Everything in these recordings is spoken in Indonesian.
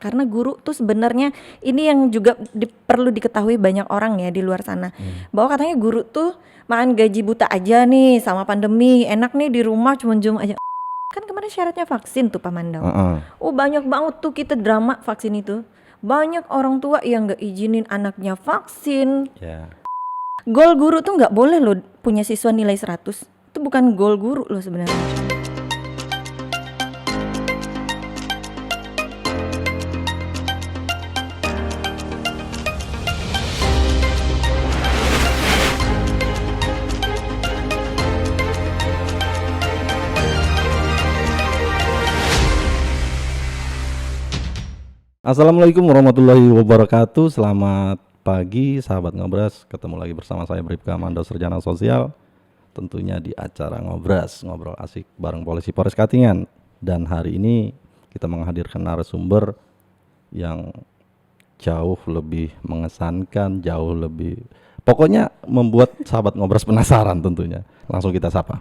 Karena guru tuh sebenarnya ini yang juga perlu diketahui banyak orang ya di luar sana. Bahwa katanya guru tuh makan gaji buta aja nih sama pandemi, enak nih di rumah cuma zoom aja. Kan kemarin syaratnya vaksin tuh Pak Mandau. Oh banyak banget tuh kita drama vaksin itu. Banyak orang tua yang gak izinin anaknya vaksin. Goal guru tuh gak boleh loh punya siswa nilai 100. Itu bukan goal guru loh sebenarnya. Assalamualaikum warahmatullahi wabarakatuh. Selamat pagi sahabat Ngobras. Ketemu lagi bersama saya Bribka Mando, Sarjana Sosial. Tentunya di acara Ngobras, ngobrol asik bareng Polisi Polres Katingan. Dan hari ini kita menghadirkan narasumber yang jauh lebih mengesankan, jauh lebih pokoknya membuat sahabat Ngobras penasaran tentunya. Langsung kita sapa.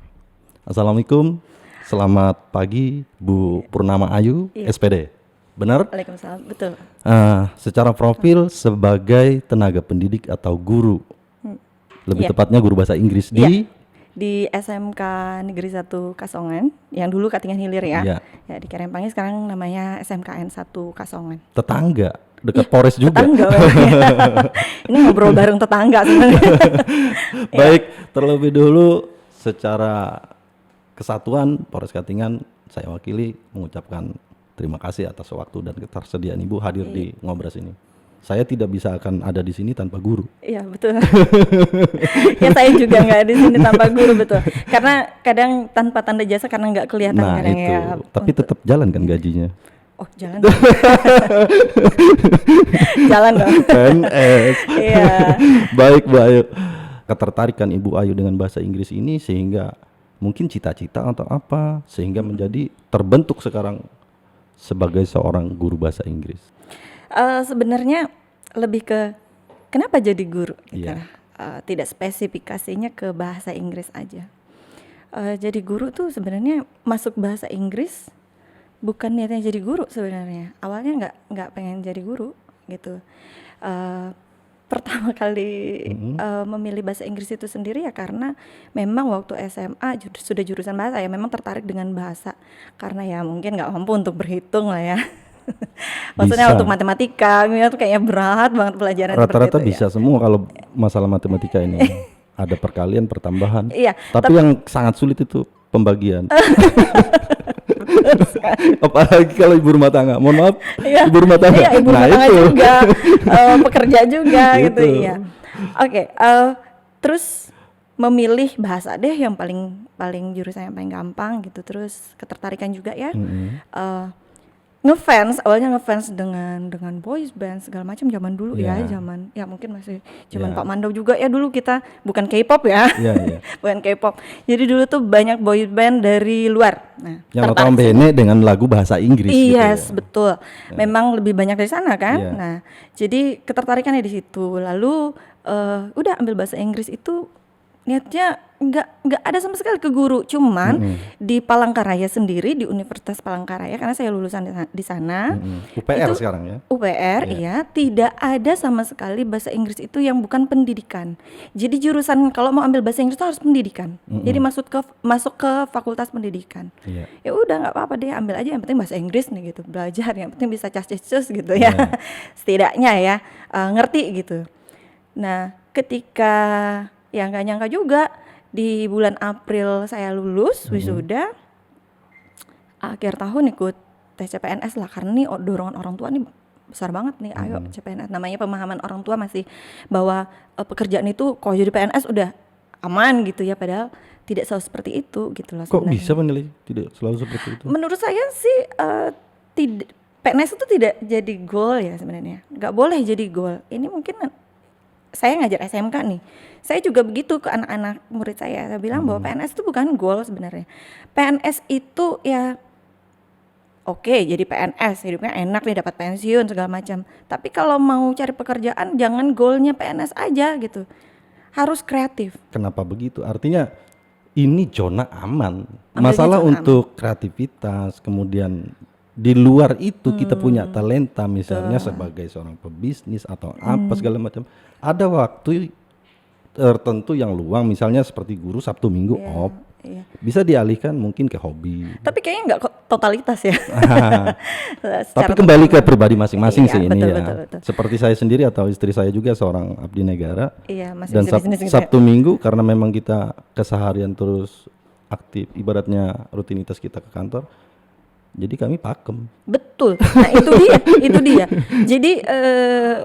Assalamualaikum. Selamat pagi Bu Purnama Ayu, SPD. Benar? Waalaikumsalam, betul. Secara profil sebagai tenaga pendidik atau guru, lebih tepatnya guru bahasa Inggris di SMK Negeri 1 Kasongan, yang dulu Katingan Hilir ya. Ya di Karempangnya sekarang namanya SMKN 1 Kasongan. Tetangga, dekat Polres juga. Tetangga. Ini ngobrol bareng tetangga sebenarnya. Baik, terlebih dulu secara kesatuan Polres Katingan saya wakili mengucapkan terima kasih atas waktu dan ketersediaan Ibu hadir di Ngobras ini. Saya tidak bisa akan ada di sini tanpa guru. Iya betul. Ya saya juga nggak di sini tanpa guru, betul. Karena kadang tanpa tanda jasa karena nggak kelihatan kadang itu. Ya. Tapi tetap jalan kan gajinya. Oh jalan. Jalan dong. PNS. Iya. Baik Bu Ayu. Ketertarikan Ibu Ayu dengan bahasa Inggris ini sehingga mungkin cita-cita atau apa sehingga menjadi terbentuk sekarang sebagai seorang guru bahasa Inggris? Sebenarnya lebih ke kenapa jadi guru? Tidak spesifikasinya ke bahasa Inggris aja. Jadi guru tuh sebenarnya masuk bahasa Inggris bukan niatnya jadi guru sebenarnya. Awalnya nggak pengen jadi guru gitu. Pertama kali memilih bahasa Inggris itu sendiri ya karena memang waktu SMA sudah jurusan bahasa ya, memang tertarik dengan bahasa karena ya mungkin nggak mampu untuk berhitung lah ya. Maksudnya untuk matematika itu kayaknya berat banget pelajaran. Rata-rata bisa semua kalau masalah matematika ini. Ada perkalian, pertambahan. Iya. Tapi yang sangat sulit itu pembagian. Apalagi kalau ibu rumah tangga, mohon maaf, ibu rumah tangga. Iya, ibu rumah tangga juga, pekerja juga gitu ya. Oke, terus memilih bahasa deh yang paling jurusan yang paling gampang gitu. Terus ketertarikan juga ya. Awalnya ngefans dengan boys band segala macam zaman dulu ya, zaman ya mungkin masih zaman Pak Mandau juga ya dulu kita bukan K-pop ya. Bukan K-pop. Jadi dulu tuh banyak boy band dari luar. Nah, yang notabene dengan lagu bahasa Inggris yes, gitu ya. Betul. Memang lebih banyak dari sana kan. Nah, jadi ketertarikannya di situ. Lalu udah ambil bahasa Inggris itu niatnya nggak ada sama sekali ke guru, cuman di Palangkaraya sendiri, di Universitas Palangkaraya karena saya lulusan di sana. UPR itu, sekarang ya. UPR iya, tidak ada sama sekali bahasa Inggris itu yang bukan pendidikan. Jadi jurusan kalau mau ambil bahasa Inggris itu harus pendidikan. Jadi masuk ke fakultas pendidikan. Ya udah nggak apa-apa deh, ambil aja yang penting bahasa Inggris nih gitu, belajar yang penting bisa cas-cas gitu ya. Setidaknya ya ngerti gitu. Nah, ketika ya nggak nyangka juga di bulan April saya lulus wisuda, akhir tahun ikut tes CPNS lah karena nih dorongan orang tua nih besar banget nih, ayo CPNS, namanya pemahaman orang tua masih bahwa pekerjaan itu kalau jadi PNS udah aman gitu ya, padahal tidak selalu seperti itu gitu loh. Kok bisa menilai tidak selalu seperti itu? Menurut saya sih tidak, PNS itu tidak jadi goal ya sebenarnya, nggak boleh jadi goal. Ini mungkin saya ngajar SMK nih, saya juga begitu ke anak-anak murid saya bilang bahwa PNS itu bukan goal sebenarnya. PNS itu ya oke, jadi PNS hidupnya enak nih, dapat pensiun segala macam. Tapi kalau mau cari pekerjaan jangan goalnya PNS aja gitu, harus kreatif. Kenapa begitu? Artinya ini zona aman. Masalah untuk kreativitas, kemudian di luar itu kita punya talenta, misalnya sebagai seorang pebisnis atau apa segala macam. Ada waktu tertentu yang luang, misalnya seperti guru Sabtu Minggu off, bisa dialihkan mungkin ke hobi. Tapi kayaknya nggak totalitas ya. Tapi kembali ke pribadi masing-masing sih ini ya. Betul. Seperti saya sendiri atau istri saya juga seorang abdi negara. Iya, masih Dan bisnis gitu Sabtu Minggu karena memang kita keseharian terus aktif, ibaratnya rutinitas kita ke kantor. Jadi kami pakem. Betul. Nah itu dia. Jadi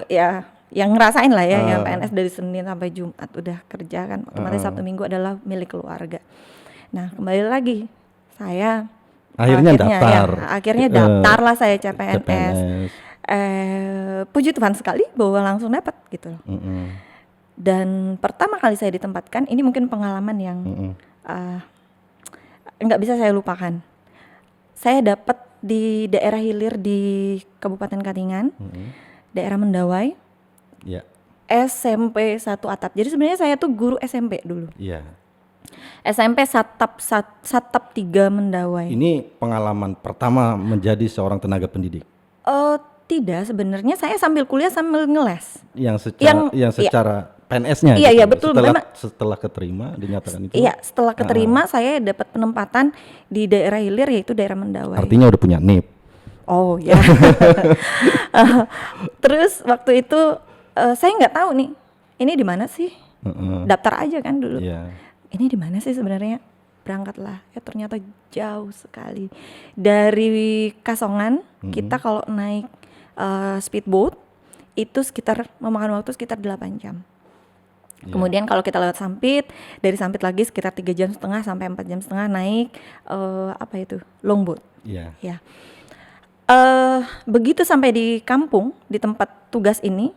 ya yang ngerasain lah ya, yang PNS dari Senin sampai Jumat udah kerja kan, otomatis Sabtu Minggu adalah milik keluarga. Nah kembali lagi, saya akhirnya daftar. Akhirnya daftar lah saya CPNS. Puji Tuhan sekali bahwa langsung dapat gitu loh. Dan pertama kali saya ditempatkan, ini mungkin pengalaman yang nggak bisa saya lupakan. Saya dapat di daerah hilir di Kabupaten Katingan, daerah Mendawai. Ya. SMP 1 atap. Jadi sebenarnya saya tuh guru SMP dulu. Iya. SMP Satap 3 Mendawai. Ini pengalaman pertama menjadi seorang tenaga pendidik. Tidak, sebenarnya saya sambil kuliah sambil ngeles. Yang secara PNS-nya. Iya, gitu. iya betul. Setelah keterima dinyatakan itu. Iya, setelah keterima saya dapat penempatan di daerah hilir, yaitu daerah Mendawai. Artinya udah punya NIP. Oh ya. Terus waktu itu saya nggak tahu nih, ini di mana sih? Daftar aja kan dulu. Yeah. Ini di mana sih sebenarnya? Berangkatlah. Ya ternyata jauh sekali. Dari Kasongan, kita kalau naik speedboat itu memakan waktu sekitar 8 jam. Yeah. Kemudian kalau kita lewat Sampit, dari Sampit lagi sekitar 3,5 jam sampai 4,5 jam naik longboat. Yeah. Ya. Begitu sampai di kampung, di tempat tugas ini,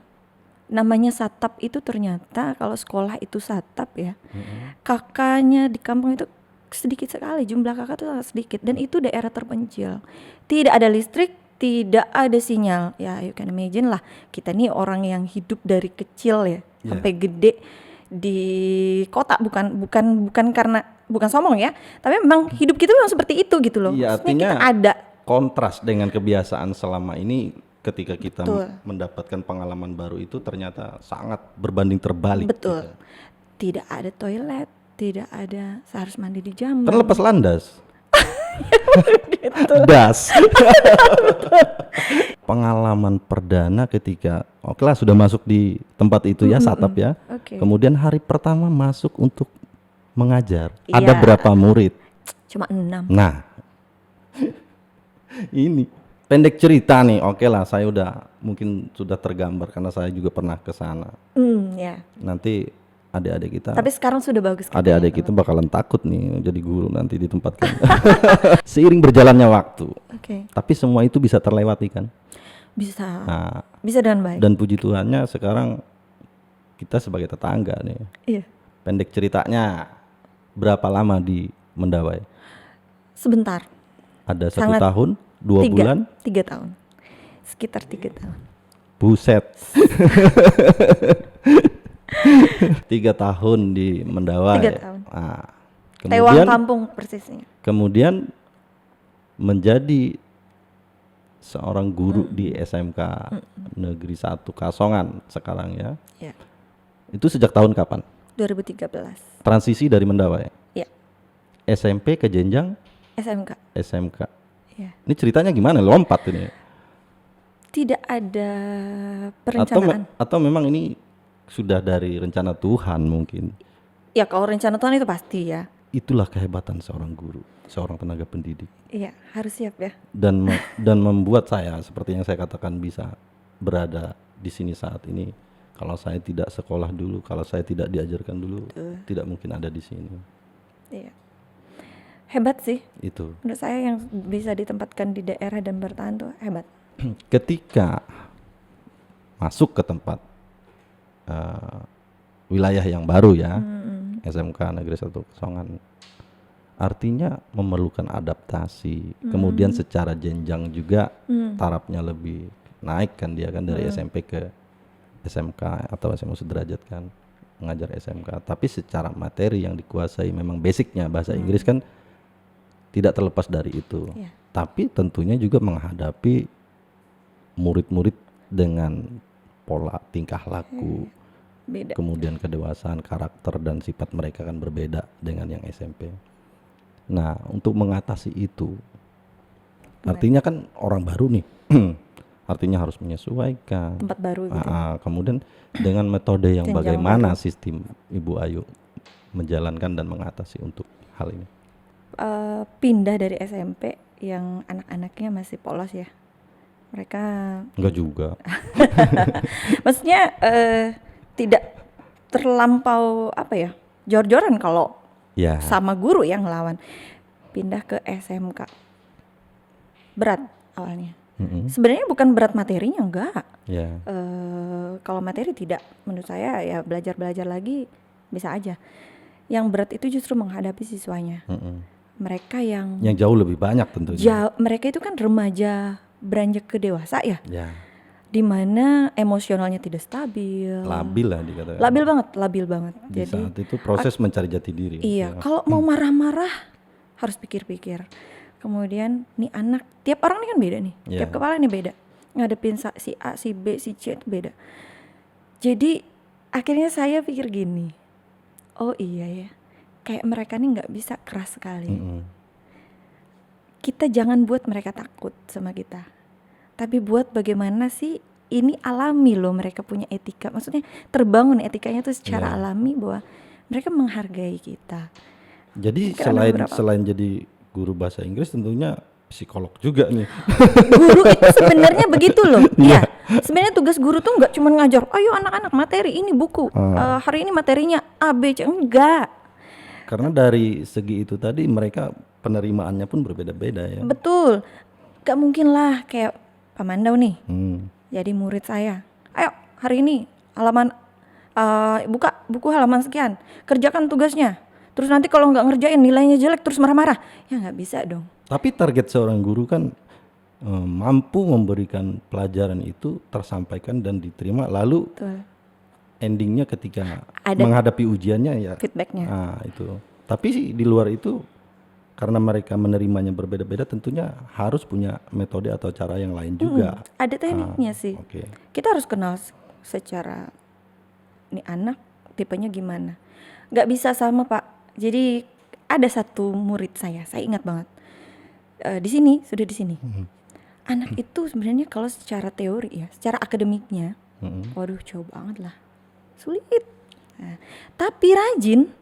namanya Satap itu ternyata kalau sekolah itu Satap ya, kakaknya di kampung itu sedikit sekali, jumlah kakak itu sangat sedikit, dan itu daerah terpencil, tidak ada listrik, tidak ada sinyal. Ya you can imagine lah, kita nih orang yang hidup dari kecil ya sampai gede di kota, bukan karena bukan sombong ya, tapi memang hidup kita memang seperti itu gitu loh. Iya, artinya kita ada kontras dengan kebiasaan selama ini. Ketika kita mendapatkan pengalaman baru itu ternyata sangat berbanding terbalik. Betul. Gitu. Tidak ada toilet, tidak ada, saya harus mandi di jamban. Terlepas landas. Gitu. Das. Pengalaman perdana ketika lah sudah masuk di tempat itu ya, Satap ya. Okay. Kemudian hari pertama masuk untuk mengajar. Ada berapa murid? Cuma 6. Nah. Ini pendek cerita nih, lah saya mungkin sudah tergambar karena saya juga pernah ke sana. Ya. Nanti adik-adik kita. Tapi sekarang sudah bagus. Adik-adik kita bakalan takut nih jadi guru nanti ditempatkan. Seiring berjalannya waktu. Okay. Tapi semua itu bisa terlewati kan? Bisa. Nah, bisa dengan baik. Dan puji Tuhannya sekarang kita sebagai tetangga nih. Iya. Pendek ceritanya, berapa lama di Mendawai? Sebentar. Ada 1 tahun? 2 bulan? 3 tahun. Sekitar 3 tahun. Buset. 3 tahun di Mendawai. 3 tahun. Nah, Tewang kampung persisnya. Kemudian menjadi seorang guru di SMK Negeri 1 Kasongan sekarang ya. Ya. Itu sejak tahun kapan? 2013. Transisi dari Mendawai. Ya. SMP ke jenjang SMK. Ya. Ini ceritanya gimana? Lompat ini. Tidak ada perencanaan. Atau memang ini sudah dari rencana Tuhan mungkin. Ya kalau rencana Tuhan itu pasti ya. Itulah kehebatan seorang guru, seorang tenaga pendidik. Iya, harus siap ya. Dan membuat saya seperti yang saya katakan bisa berada di sini saat ini. Kalau saya tidak sekolah dulu, kalau saya tidak diajarkan dulu, tidak mungkin ada di sini. Iya. Hebat sih. Itu. Menurut saya yang bisa ditempatkan di daerah dan bertahan tuh hebat. Ketika masuk ke tempat wilayah yang baru ya, SMK Negeri 1 Kasongan, artinya memerlukan adaptasi. Kemudian secara jenjang juga tarafnya lebih naik kan dia kan dari SMP ke SMK atau SMA sederajat kan, mengajar SMK. Tapi secara materi yang dikuasai memang basicnya bahasa Inggris kan tidak terlepas dari itu. Tapi tentunya juga menghadapi murid-murid dengan pola tingkah laku, beda. Kemudian kedewasaan, karakter dan sifat mereka kan berbeda dengan yang SMP. Nah, untuk mengatasi itu, artinya kan orang baru nih, artinya harus menyesuaikan. Tempat baru gitu. Kemudian dengan metode yang bagaimana sistem Ibu Ayu menjalankan dan mengatasi untuk hal ini? Pindah dari SMP yang anak-anaknya masih polos ya. Mereka enggak juga. Maksudnya tidak terlampau apa ya, jor-joran kalau sama guru yang ngelawan. Pindah ke SMK. Berat awalnya. Sebenarnya bukan berat materinya, enggak. Kalau materi tidak, menurut saya ya belajar lagi bisa aja. Yang berat itu justru menghadapi siswanya. Mereka yang jauh lebih banyak tentunya. Mereka itu kan remaja beranjak ke dewasa ya. Di mana emosionalnya tidak stabil. Labil lah dikatakan. Labil banget. Di saat itu proses mencari jati diri. Iya, kalau mau marah-marah harus pikir-pikir. Kemudian nih anak, tiap orang ini kan beda nih. Tiap kepala nih beda. Ngadepin si A, si B, si C itu beda. Jadi akhirnya saya pikir gini. Oh iya ya. Kayak mereka nih nggak bisa keras sekali. Kita jangan buat mereka takut sama kita. Tapi buat bagaimana sih ini alami loh, mereka punya etika. Maksudnya terbangun etikanya tuh secara alami bahwa mereka menghargai kita. Jadi selain jadi guru bahasa Inggris tentunya psikolog juga nih. Guru itu sebenarnya begitu loh. Iya. Sebenarnya tugas guru tuh nggak cuma ngajar. Ayo anak-anak materi ini buku. Hari ini materinya A, B, C. Enggak. Karena dari segi itu tadi mereka penerimaannya pun berbeda-beda ya. Betul. Gak mungkin lah kayak Pak Mandau nih. Jadi murid saya. Ayo hari ini halaman buka buku halaman sekian. Kerjakan tugasnya. Terus nanti kalau nggak ngerjain nilainya jelek terus marah-marah. Ya nggak bisa dong. Tapi target seorang guru kan mampu memberikan pelajaran itu tersampaikan dan diterima. Lalu endingnya ketika menghadapi ujiannya ya feedbacknya. Itu. Tapi sih di luar itu karena mereka menerimanya berbeda-beda tentunya harus punya metode atau cara yang lain juga. Ada tekniknya sih. Kita harus kenal secara nih anak tipenya gimana. Gak bisa sama Pak. Jadi ada satu murid saya ingat banget. Di sini. Anak itu sebenarnya kalau secara teori ya, secara akademiknya, waduh jauh banget lah. Sulit. Tapi rajin.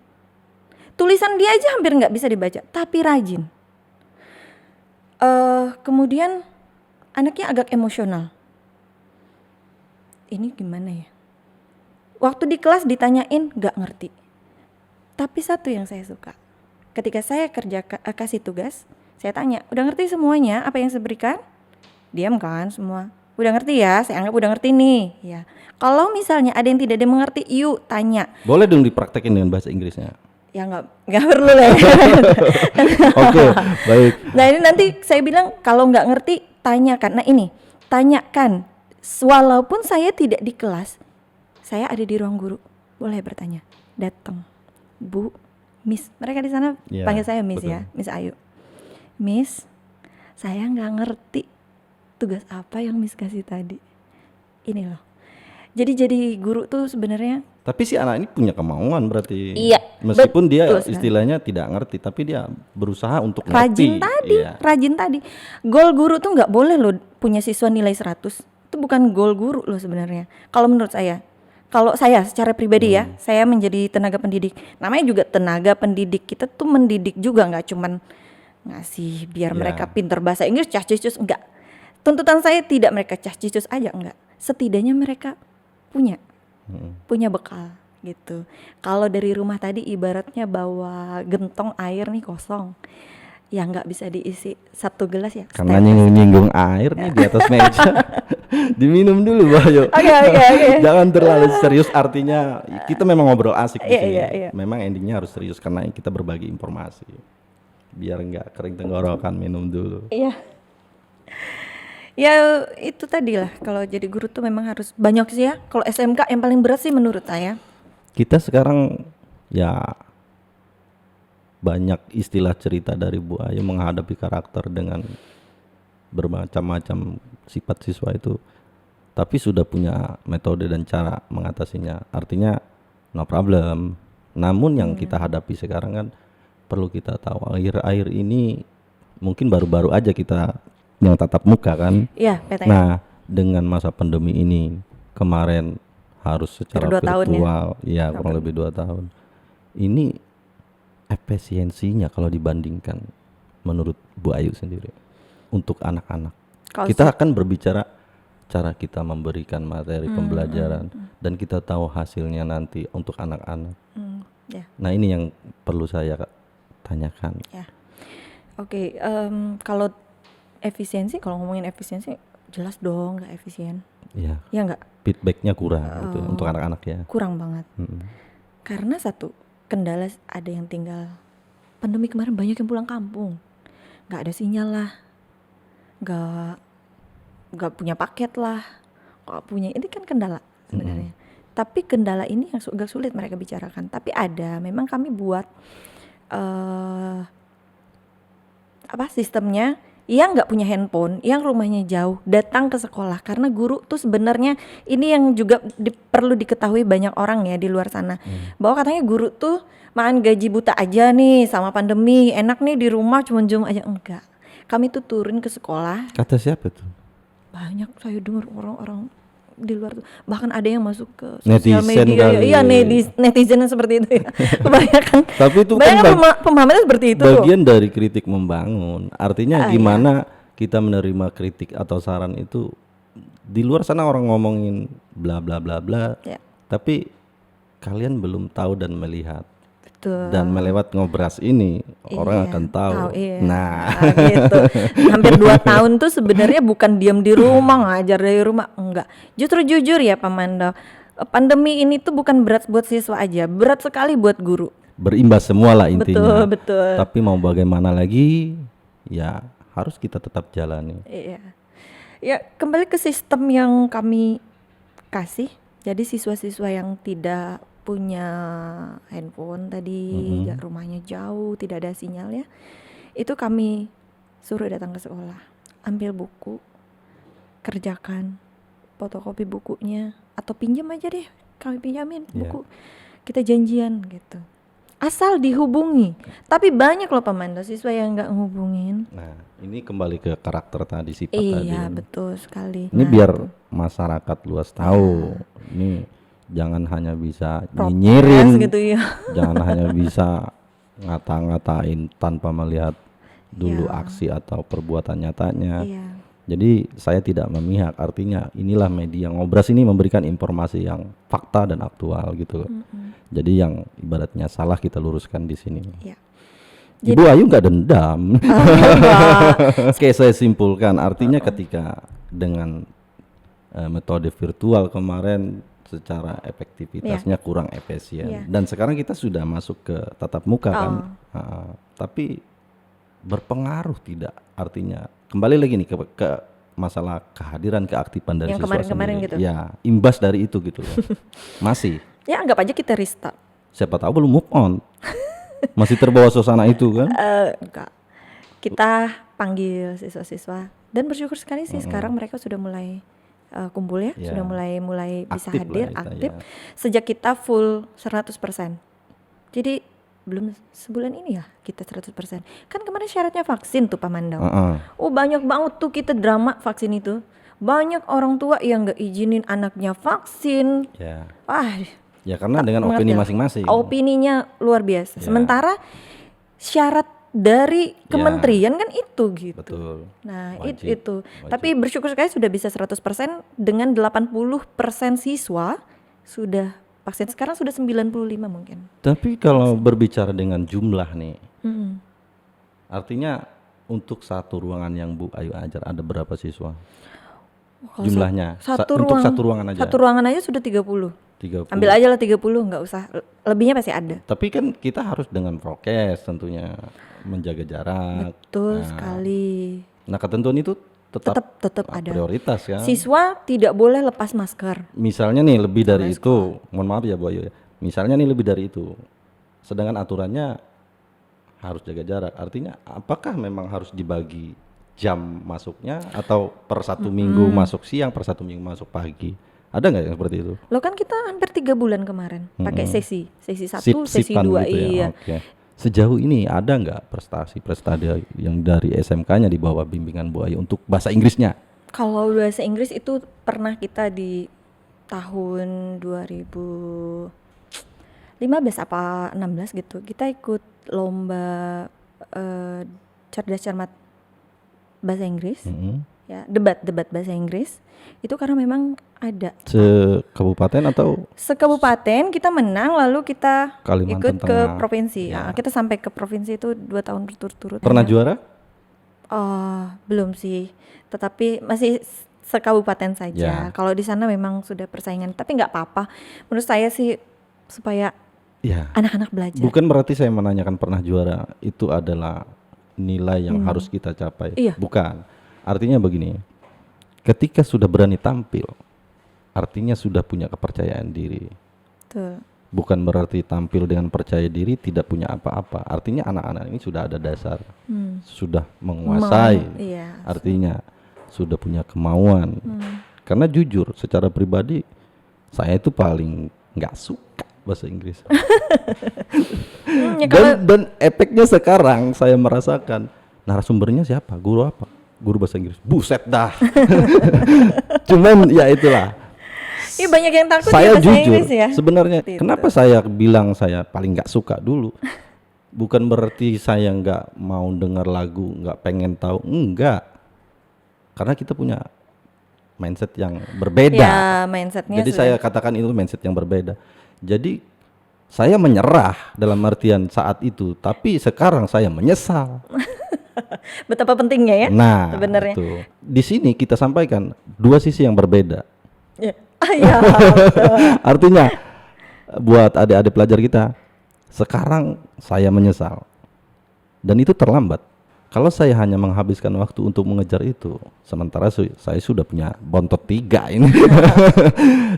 Tulisan dia aja hampir nggak bisa dibaca, tapi rajin. Kemudian anaknya agak emosional. Ini gimana ya? Waktu di kelas ditanyain nggak ngerti. Tapi satu yang saya suka, ketika saya kasih tugas, saya tanya, udah ngerti semuanya apa yang saya berikan? Diam kan semua. Udah ngerti ya, saya anggap udah ngerti nih. Ya. Kalau misalnya ada yang tidak mengerti, yuk tanya. Boleh dong dipraktekin dengan bahasa Inggrisnya. Ya nggak perlu lah. Oke, baik. Nah ini nanti saya bilang kalau nggak ngerti tanyakan. Nah ini tanyakan. Walaupun saya tidak di kelas, saya ada di ruang guru, boleh bertanya. Datang, Bu, Miss. Mereka di sana panggil saya Miss, betul. Ya, Miss Ayu. Miss, saya nggak ngerti tugas apa yang Miss kasih tadi. Ini loh. Jadi guru tuh sebenarnya. Tapi si anak ini punya kemauan berarti. Iya. Meskipun dia istilahnya tidak ngerti, tapi dia berusaha untuk ngerti. Rajin tadi. Goal guru tuh nggak boleh loh punya siswa nilai 100. Itu bukan goal guru loh sebenarnya. Kalau menurut saya. Kalau saya secara pribadi ya, saya menjadi tenaga pendidik. Namanya juga tenaga pendidik. Kita tuh mendidik juga, nggak cuman ngasih biar mereka pintar bahasa Inggris, cus enggak. Tuntutan saya tidak mereka cus aja, enggak. Setidaknya mereka punya bekal gitu. Kalau dari rumah tadi ibaratnya bawa gentong air nih kosong, ya nggak bisa diisi satu gelas ya. Karena nyinggung air nih di atas meja, diminum dulu Bayu. Oke. Jangan terlalu serius, artinya kita memang ngobrol asik di sini. Iya. Memang endingnya harus serius karena kita berbagi informasi. Biar nggak kering tenggorokan, minum dulu. Iya. Ya itu tadi lah, kalau jadi guru tuh memang harus banyak sih ya. Kalau SMK yang paling berat sih menurut saya. Kita sekarang ya banyak istilah cerita dari Bu Ayu menghadapi karakter dengan bermacam-macam sifat siswa itu, tapi sudah punya metode dan cara mengatasinya. Artinya no problem. Namun yang kita hadapi sekarang kan perlu kita tahu akhir-akhir ini mungkin baru-baru aja kita yang tatap muka kan. Iya, PTM. Nah, dengan masa pandemi ini kemarin harus secara 2 tahun ya? virtual, ya kurang lebih 2 tahun. Ini efisiensinya kalau dibandingkan menurut Bu Ayu sendiri untuk anak-anak. Kalau Kita akan berbicara cara kita memberikan materi pembelajaran dan kita tahu hasilnya nanti untuk anak-anak. ya. Nah, ini yang perlu saya tanyakan. Ya. Oke, kalau efisiensi, kalau ngomongin efisiensi jelas dong nggak efisien. Ya, Ya nggak? feedbacknya kurang gitu untuk anak-anak ya. Kurang banget. Karena satu, kendala ada yang tinggal. Pandemi kemarin banyak yang pulang kampung. Nggak ada sinyal lah. Nggak punya paket lah. Nggak punya, ini kan kendala sebenarnya. Tapi kendala ini yang agak sulit mereka bicarakan. Tapi ada, memang kami buat sistemnya yang nggak punya handphone, yang rumahnya jauh, datang ke sekolah. Karena guru tuh sebenarnya ini yang juga perlu diketahui banyak orang ya di luar sana, bahwa katanya guru tuh makan gaji buta aja nih sama pandemi, enak nih di rumah cuma zoom aja. Enggak, kami tuh turun ke sekolah. Kata siapa tuh? Banyak saya dengar orang-orang di luar tuh, bahkan ada yang masuk ke Netizen sosial media. kali. Iya, netizen seperti itu ya. Kebanyakan. Tapi itu kan banyak pemahamannya seperti itu. bagian dari kritik membangun. Artinya gimana kita menerima kritik atau saran itu. Di luar sana orang ngomongin bla bla bla bla, Ya. tapi kalian belum tahu dan melihat. Betul. Dan melewat ngobras ini orang akan tahu. Iya. Nah, Gitu. Hampir 2 tahun tuh sebenarnya bukan diam di rumah ngajar dari rumah, enggak. Justru jujur ya Pak Mando, pandemi ini tuh bukan berat buat siswa aja, berat sekali buat guru. berimbas semua lah intinya. Betul. Tapi mau bagaimana lagi, ya harus kita tetap jalani. Iya. Ya kembali ke sistem yang kami kasih. Jadi siswa-siswa yang tidak punya handphone tadi, rumahnya jauh, tidak ada sinyal ya, itu kami suruh datang ke sekolah, ambil buku, kerjakan, fotokopi bukunya, atau pinjam aja deh, kami pinjamin buku, kita janjian gitu. Asal dihubungi. Tapi banyak loh Pak Mando siswa yang nggak ngehubungin. Nah, ini kembali ke karakter tadi, sifat tadi. Iya betul sekali. Ini biar masyarakat luas tahu. Ini jangan hanya bisa nyinyirin, gitu ya. jangan hanya bisa ngata-ngatain tanpa melihat dulu aksi atau perbuatan nyatanya. Iya. Jadi saya tidak memihak, artinya inilah media ngobras ini memberikan informasi yang fakta dan aktual gitu. Jadi yang ibaratnya salah kita luruskan di sini. Iya. Ibu Ayu nggak dendam. Oke, saya simpulkan, artinya ketika dengan metode virtual kemarin secara efektivitasnya kurang efisien, dan sekarang kita sudah masuk ke tatap muka kan, tapi berpengaruh tidak? Artinya kembali lagi nih ke masalah kehadiran keaktifan dari yang siswa kemarin-kemarin sendiri. gitu. Ya, imbas dari itu gitu ya. Masih. Ya anggap aja kita restart. Siapa tahu belum move on. Masih terbawa suasana itu kan? Enggak. Kita panggil siswa-siswa dan bersyukur sekali sih sekarang mereka sudah mulai kumpul ya, sudah mulai bisa Aktif hadir, lah kita, aktif. Sejak kita full 100%. Jadi belum sebulan ini ya kita 100%. Kan kemarin syaratnya vaksin tuh Pak Mandau. Oh banyak banget tuh kita drama vaksin itu. Banyak orang tua yang gak izinin anaknya vaksin. Ya. Wah, Ya karena dengan opini masing-masing. opininya luar biasa. Sementara syarat dari kementerian kan itu gitu. Betul. Nah, Wajib. itu. Tapi bersyukur sekali sudah bisa 100% dengan 80% siswa sudah vaksin. Sekarang sudah 95 mungkin. Tapi kalau berbicara dengan jumlah nih, artinya untuk satu ruangan yang Bu Ayu ajar ada berapa siswa? Jumlahnya untuk satu ruangan aja. Satu ruangan aja sudah 30. 30. Ambil aja lah 30, nggak usah. Lebihnya pasti ada. Tapi kan kita harus dengan prokes tentunya, menjaga jarak. Betul sekali. Nah, ketentuan itu tetap ada. Prioritas kan. Siswa tidak boleh lepas masker. Misalnya nih lebih dari itu, mohon maaf ya Bu Ayu ya. Misalnya nih lebih dari itu. Sedangkan aturannya harus jaga jarak. Artinya apakah memang harus dibagi jam masuknya atau per satu minggu masuk siang, per satu minggu masuk pagi? Ada nggak yang seperti itu? Lo kan kita hampir 3 bulan kemarin pakai sesi 1, sesi Sip-sipan 2 gitu ya. iya. Oke. Sejauh ini ada nggak prestasi yang dari SMK-nya di bawah bimbingan Bu Ayu untuk bahasa Inggrisnya? Kalau bahasa Inggris itu pernah kita di tahun 2015 apa 16 gitu. Kita ikut lomba cerdas cermat bahasa Inggris. Ya, debat bahasa Inggris. Itu karena memang ada Se-kabupaten atau sekabupaten kita menang, lalu kita Kalimantan ikut ke Tengah? provinsi. Ya. Nah, kita sampai ke provinsi itu 2 tahun berturut-turut. Pernah Hanya- juara? Belum sih, tetapi masih sekabupaten saja. Ya. Kalau di sana memang sudah persaingan, tapi nggak apa-apa. Menurut saya sih supaya Ya. anak-anak belajar. Bukan berarti saya menanyakan pernah juara itu adalah nilai yang harus kita capai. Iya. Bukan. Artinya begini. Ketika sudah berani tampil, artinya sudah punya kepercayaan diri. Tuh. Bukan berarti tampil dengan percaya diri tidak punya apa-apa. Artinya anak-anak ini sudah ada dasar, sudah menguasai. Iya. Artinya sudah punya kemauan. Karena jujur, secara pribadi saya itu paling nggak suka bahasa Inggris. Ya kalau Dan efeknya sekarang saya merasakan narasumbernya siapa? Guru apa? Guru bahasa Inggris. Buset dah. Cuman ya itulah. iya banyak yang takut Saya ya bahasa jujur Inggris ya. sebenarnya Seperti kenapa itu. saya bilang saya paling nggak suka dulu. Bukan berarti saya nggak mau dengar lagu, nggak pengen tahu, enggak. Karena kita punya mindset yang berbeda. Ya, mindsetnya Jadi sudah- saya katakan itu mindset yang berbeda. Jadi saya menyerah dalam artian saat itu, tapi sekarang saya menyesal. betapa pentingnya ya. Nah, sebenarnya. itu. Di sini kita sampaikan dua sisi yang berbeda. Ya. Ya, Artinya buat adik-adik pelajar kita, sekarang saya menyesal. Dan itu terlambat. Kalau saya hanya menghabiskan waktu untuk mengejar itu, sementara saya sudah punya bontot 3 ini.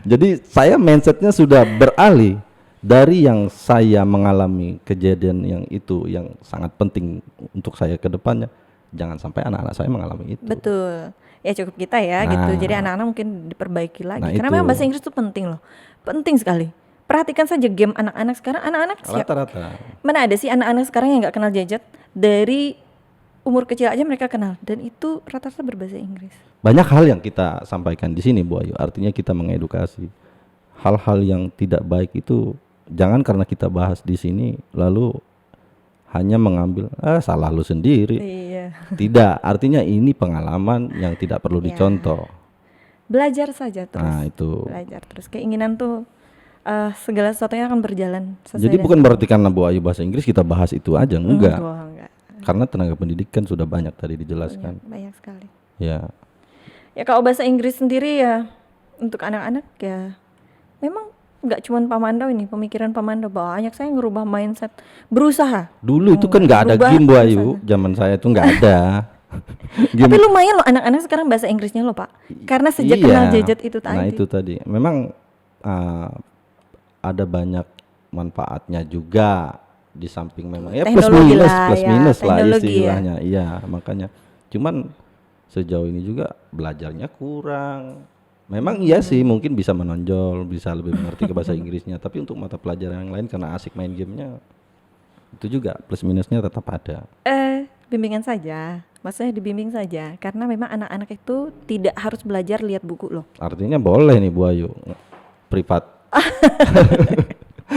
Jadi saya mindsetnya sudah beralih dari yang saya mengalami kejadian yang itu yang sangat penting untuk saya ke depannya. Jangan sampai anak-anak saya mengalami itu. betul. Ya cukup kita ya Nah. gitu. Jadi anak-anak mungkin diperbaiki lagi. Nah, Karena itu. memang bahasa Inggris itu penting loh. Penting sekali. Perhatikan saja game anak-anak sekarang. Anak-anak Rata-rata. mana ada sih anak-anak sekarang yang nggak kenal gadget? Dari umur kecil aja mereka kenal. Dan itu rata-rata berbahasa Inggris. Banyak hal yang kita sampaikan di sini Bu Ayu. Artinya kita mengedukasi. Hal-hal yang tidak baik itu jangan karena kita bahas di sini lalu hanya mengambil salah lu sendiri. Iya. Tidak, artinya ini pengalaman yang tidak perlu Ya. dicontoh. Belajar saja terus. Nah, itu. Belajar terus. Keinginan tuh segala sesuatunya akan berjalan sesuai Jadi dengan- bukan berarti karena Bu Ayu bahasa Inggris kita bahas itu aja, enggak. Enggak. Karena tenaga pendidikan sudah banyak tadi dijelaskan. Banyak sekali. Ya. Ya kalau bahasa Inggris sendiri ya untuk anak-anak ya memang nggak cuma Pak Mando ini, pemikiran Pak Mando banyak saya ngerubah mindset, berusaha. Dulu itu kan nggak ada berubah game Bu terus Ayu, zaman saya itu nggak ada. Tapi lumayan loh anak-anak sekarang bahasa Inggrisnya loh Pak, karena sejak Iya. kenal gadget itu tadi. Nah itu tadi, memang ada banyak manfaatnya juga di samping memang ya plus Teknologi minus lah, plus ya, minus lah teknologi ya. istilahnya. Iya makanya. Cuman sejauh ini juga belajarnya kurang. Memang iya sih mungkin bisa menonjol, bisa lebih mengerti ke bahasa Inggrisnya. Tapi untuk mata pelajaran yang lain karena asik main gamenya itu juga plus minusnya tetap ada. Bimbingan saja, maksudnya dibimbing saja, karena memang anak-anak itu tidak harus belajar lihat buku loh. Artinya boleh nih Bu Ayu privat.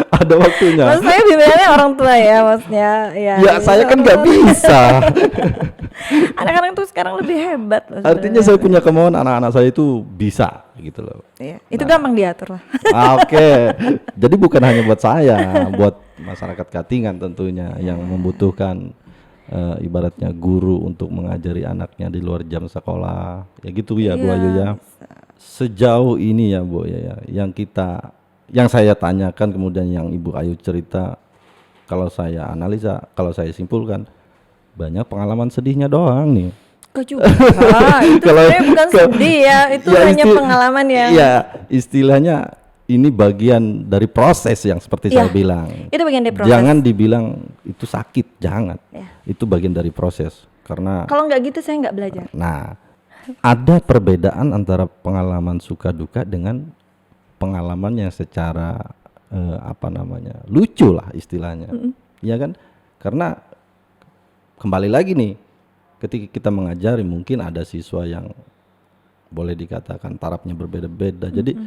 Ada waktunya. Maksud saya bimbingannya orang tua ya, maksudnya ya. Ya saya kan nggak bisa. Anak-anak tuh sekarang lebih hebat loh Artinya saya punya kemauan anak-anak saya itu bisa gitu loh. sebenarnya. Itu gampang diatur lah. Oke. Jadi bukan hanya buat saya, buat masyarakat Katingan tentunya yang membutuhkan ibaratnya guru untuk mengajari anaknya di luar jam sekolah. Ya gitu ya Bu Ayu ya. Sejauh ini ya Bu ya, yang saya tanyakan kemudian yang Ibu Ayu cerita, kalau saya analisa, kalau saya simpulkan banyak pengalaman sedihnya doang nih. Kok juga? Itu Kalau- sebenarnya bukan kalau- sedih ya, itu ya hanya isti- pengalaman yang Iya, istilahnya ini bagian dari proses yang seperti Iya, saya bilang. itu bagian dari proses. Jangan dibilang itu sakit, jangan. Ya. Itu bagian dari proses. Karena Kalau nggak gitu saya nggak belajar. nah, ada perbedaan antara pengalaman suka duka dengan pengalaman yang secara lucu lah istilahnya. Iya kan? Karena kembali lagi nih, ketika kita mengajari mungkin ada siswa yang boleh dikatakan tarafnya berbeda-beda. Jadi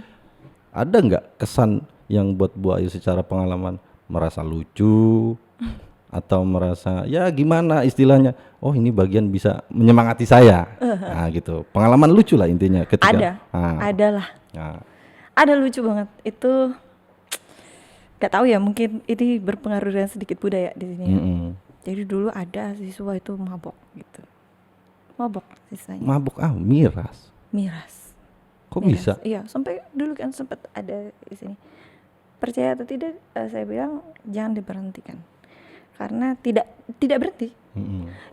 ada nggak kesan yang buat Bu Ayu secara pengalaman merasa lucu atau merasa ya gimana istilahnya, oh ini bagian bisa menyemangati saya, nah gitu, pengalaman lucu lah intinya ketika Ada lah. Ada lucu banget itu, nggak tahu ya, mungkin ini berpengaruh dengan sedikit budaya di sini. Jadi dulu ada siswa itu mabok gitu, mabok siswanya. Mabok miras. Kok Miras. bisa? Iya, sampai dulu kan sempat ada di sini. Percaya atau tidak, saya bilang jangan diberhentikan karena tidak berhenti.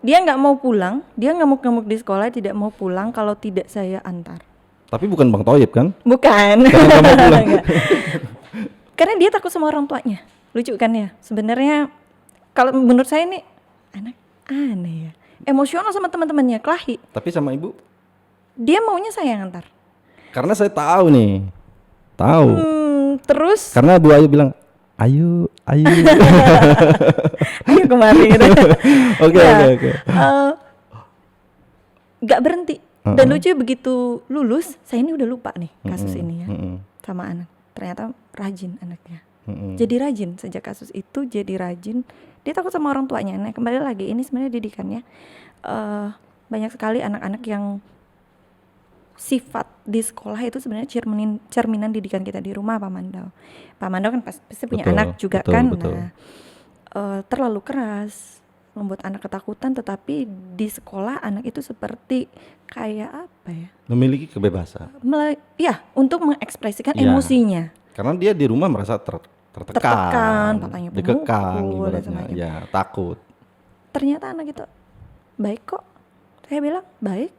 Dia nggak mau pulang, dia ngamuk-ngamuk di sekolah, tidak mau pulang kalau tidak saya antar. Tapi bukan Bang Toyib kan? Bukan. Karena nggak mau pulang. Karena dia takut sama orang tuanya. Lucu kan ya? Sebenarnya kalau menurut saya ini anak aneh ya. Emosional sama teman-temannya, kelahi. Tapi sama ibu? Dia maunya saya yang antar. Karena saya tahu nih. Tahu. Terus Karena Bu Ayu bilang, ayo. ayo kemari gitu. Oke. Gak berhenti. Dan lucu begitu lulus, saya ini udah lupa nih kasus ini ya. Sama anak. Ternyata rajin anaknya. Jadi rajin sejak kasus itu, jadi rajin. Dia takut sama orang tuanya. Nah, kembali lagi ini sebenarnya didikannya. Banyak sekali anak-anak yang sifat di sekolah itu sebenarnya cerminan didikan kita di rumah, Pak Mandau. Pak Mandau kan pasti punya anak juga kan. Nah, terlalu keras, membuat anak ketakutan, tetapi di sekolah anak itu seperti kayak apa ya? Memiliki kebebasan. Ya, untuk mengekspresikan emosinya. Karena dia di rumah merasa tertekan, papanya dikekang pemukul, dan ibaratnya, semacam. ya takut. Ternyata anak itu baik kok. Saya bilang baik.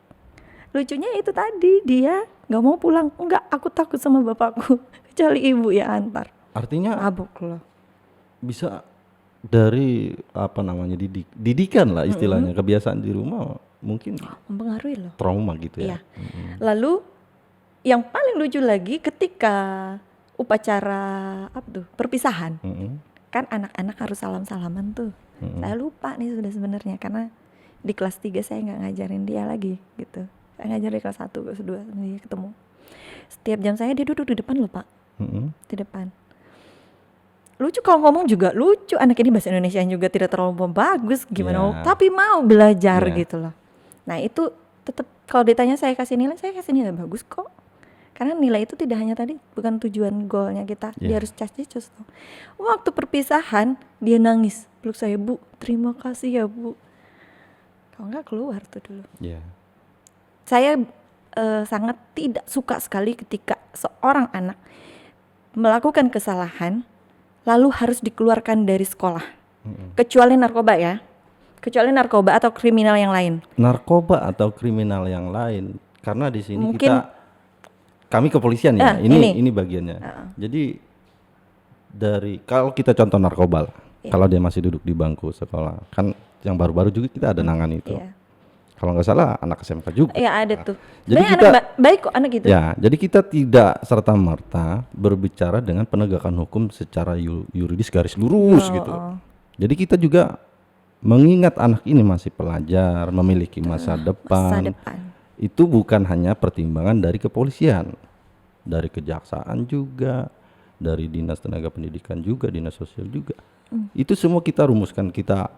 Lucunya itu tadi, dia nggak mau pulang. Enggak, aku takut sama bapakku. Kecuali ibu ya antar. Artinya mabuk loh. Bisa dari didikan lah istilahnya, kebiasaan di rumah mungkin Mempengaruhi loh. trauma gitu Iya. ya. Lalu yang paling lucu lagi ketika upacara perpisahan. Kan anak-anak harus salam-salaman tuh. Saya lupa nih sudah sebenarnya karena di kelas 3 saya nggak ngajarin dia lagi gitu. Saya ngajar di kelas 1, kelas 2 dia ketemu. Setiap jam saya dia duduk di depan loh Pak. Di depan. Lucu kalau ngomong juga lucu. Anak ini bahasa Indonesia juga tidak terlalu bagus gimana, tapi mau belajar gitu loh. Nah itu tetap kalau ditanya saya kasih nilai bagus kok. Karena nilai itu tidak hanya tadi, bukan tujuan goalnya kita. Dia harus cas-cus. Waktu perpisahan dia nangis, peluk saya, Bu, terima kasih ya Bu. Kalau nggak keluar tuh dulu. Saya sangat tidak suka sekali ketika seorang anak melakukan kesalahan lalu harus dikeluarkan dari sekolah. Kecuali narkoba ya. Kecuali narkoba atau kriminal yang lain. Narkoba atau kriminal yang lain. Karena di sini Mungkin kami kepolisian ya. Ini bagiannya. Jadi dari kalau kita contoh narkoba, kalau dia masih duduk di bangku sekolah, kan yang baru-baru juga kita ada nangan itu. Kalau nggak salah anak SMK juga. Iya ada tuh. Jadi kita baik kok anak itu. Ya, jadi kita tidak serta-merta berbicara dengan penegakan hukum secara yuridis garis lurus gitu. Jadi kita juga mengingat anak ini masih pelajar, memiliki masa depan. Itu bukan hanya pertimbangan dari kepolisian, dari kejaksaan juga, dari dinas tenaga pendidikan juga, dinas sosial juga. Itu semua kita rumuskan, kita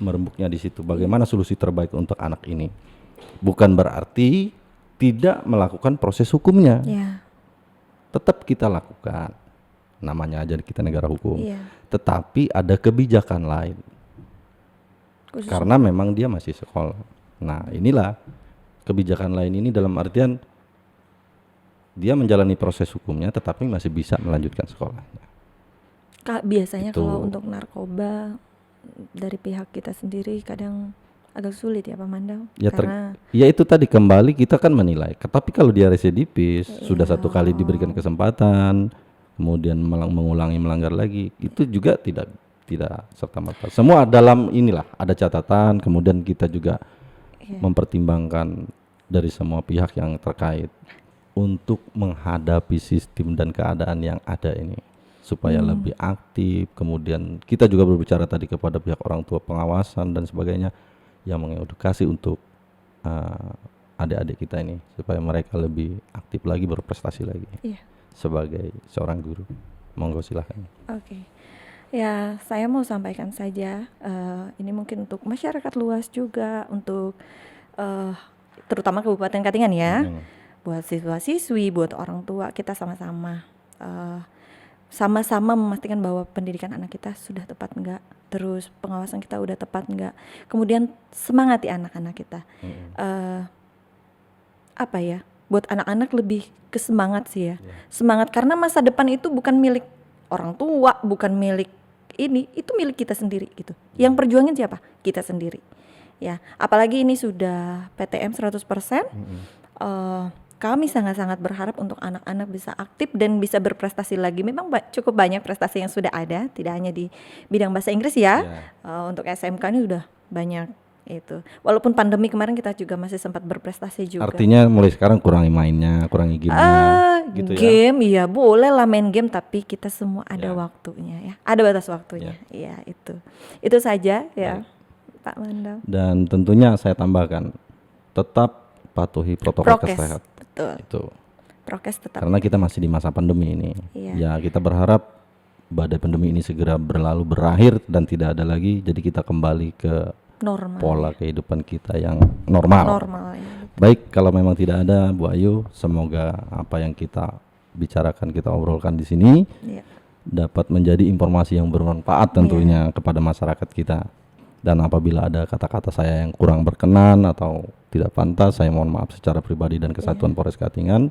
merembuknya di situ. Bagaimana solusi terbaik untuk anak ini? Bukan berarti tidak melakukan proses hukumnya. Tetap kita lakukan. Namanya aja kita negara hukum. Tetapi ada kebijakan lain. Karena memang dia masih sekolah. Nah, inilah kebijakan lain ini dalam artian dia menjalani proses hukumnya tetapi masih bisa melanjutkan sekolahnya. Biasanya kalau untuk narkoba dari pihak kita sendiri kadang agak sulit ya Pak Mandau. Karena ya itu tadi kembali kita kan menilai. Tapi kalau dia residivis sudah satu kali diberikan kesempatan, kemudian mengulangi melanggar lagi, itu juga tidak serta-merta. Semua dalam inilah ada catatan, kemudian kita juga mempertimbangkan dari semua pihak yang terkait untuk menghadapi sistem dan keadaan yang ada ini supaya lebih aktif. Kemudian kita juga berbicara tadi kepada pihak orang tua, pengawasan dan sebagainya yang mengedukasi untuk adik-adik kita ini supaya mereka lebih aktif lagi, berprestasi lagi sebagai seorang guru. Monggo silahkan. Oke. Ya, saya mau sampaikan saja, ini mungkin untuk masyarakat luas juga, untuk terutama Kabupaten Katingan ya, buat siswa-siswi, buat orang tua, kita sama-sama memastikan bahwa pendidikan anak kita sudah tepat enggak, terus pengawasan kita udah tepat enggak, kemudian semangati anak-anak kita. Apa ya, buat anak-anak lebih ke semangat sih ya, semangat, karena masa depan itu bukan milik orang tua, bukan milik ini, itu milik kita sendiri gitu. Yang perjuangin siapa? Kita sendiri. Ya, apalagi ini sudah PTM 100%. Kami sangat-sangat berharap untuk anak-anak bisa aktif dan bisa berprestasi lagi. Memang cukup banyak prestasi yang sudah ada, tidak hanya di bidang bahasa Inggris ya. Untuk SMK ini udah banyak itu. Walaupun pandemi kemarin kita juga masih sempat berprestasi juga. Artinya mulai sekarang kurangi mainnya, kurangi gamenya gitu game ya, boleh lah main game, tapi kita semua ada waktunya ya, ada batas waktunya. Iya, itu saja ya. Pak Mandau. Dan tentunya saya tambahkan, tetap patuhi protokol kesehatan. Betul. Itu. Prokes tetap. Karena kita masih di masa pandemi ini. Ya, kita berharap badai pandemi ini segera berlalu, berakhir dan tidak ada lagi. Jadi kita kembali ke normal, pola kehidupan kita yang normal. Ya. Baik, kalau memang tidak ada, Bu Ayu, semoga apa yang kita bicarakan, kita obrolkan di sini dapat menjadi informasi yang bermanfaat tentunya kepada masyarakat kita. Dan apabila ada kata-kata saya yang kurang berkenan atau tidak pantas, saya mohon maaf secara pribadi dan Kesatuan Polres Katingan.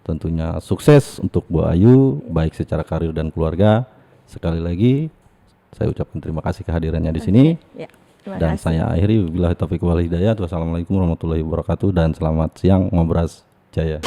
Tentunya sukses untuk Bu Ayu, baik secara karir dan keluarga. Sekali lagi, saya ucapkan terima kasih kehadirannya di sini. Dan saya akhiri, wabillahi taufiq wal hidayah. Wassalamualaikum warahmatullahi wabarakatuh dan selamat siang, Ngobras Jaya.